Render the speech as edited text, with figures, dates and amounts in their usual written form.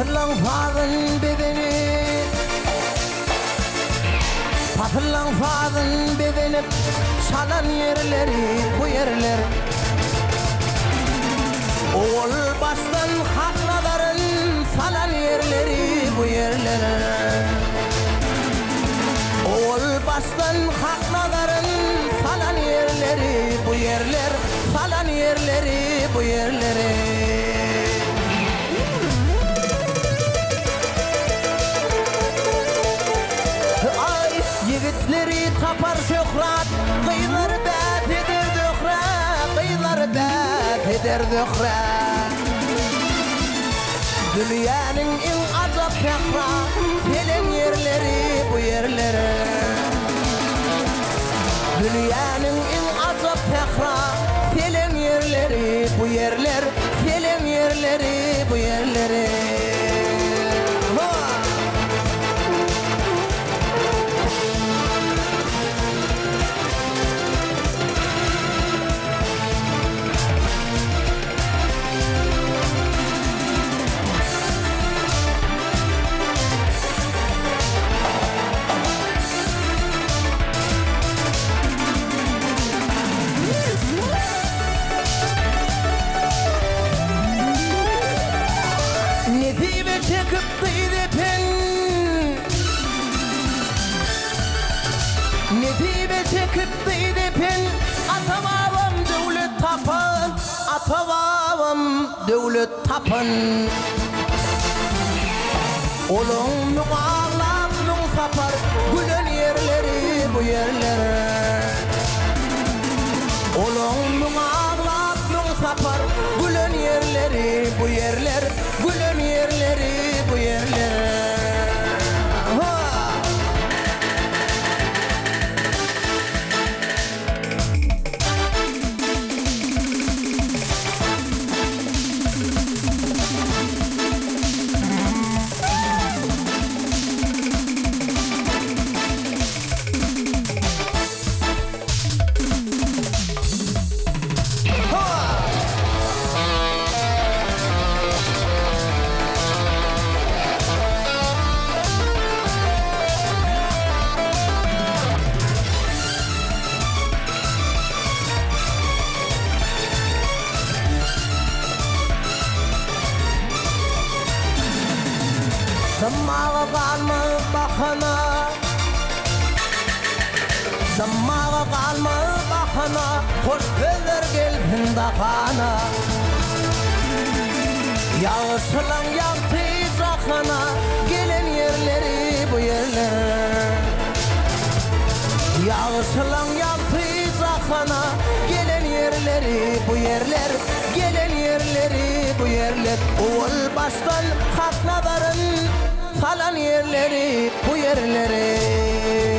Satılan fazın bedeni, satılan fazın bedeni, salan yerleri bu yerler. Oğul bastan haklaların salan yerleri bu yerler. Oğul bastan haklaların salan yerleri bu yerler, salan yerleri bu yerleri. Ay yigitleri tapar şöhret, kıyıları bət eder dökre, kıyıları bət eder dökre. Dünyanın en azap fekra, felen yerleri bu yerlere. Dünyanın en azap fekra, felen yerleri bu yerler, felen yerleri bu yerleri. Nefime çekip pen, nefime çekip pen, atavam devlet tapan, atavam devlet tapan. Olun ağlam nun sapar, gülen yerleri bu yerlere. Olun ağlam nun sapar, gülen yerleri bu yerler, gülen yerleri bu yerler. Samağa kalma bakana, samağa kalma bakana, hoş gelir gelsin dakana. Yağışlan yaptı zakana, gelen yerleri bu yerler. Yağışlan yaptı zakana, gelen yerleri bu yerler, gelen yerleri bu yerler. Oğul baştan haklaların salan yerleri bu yerleri.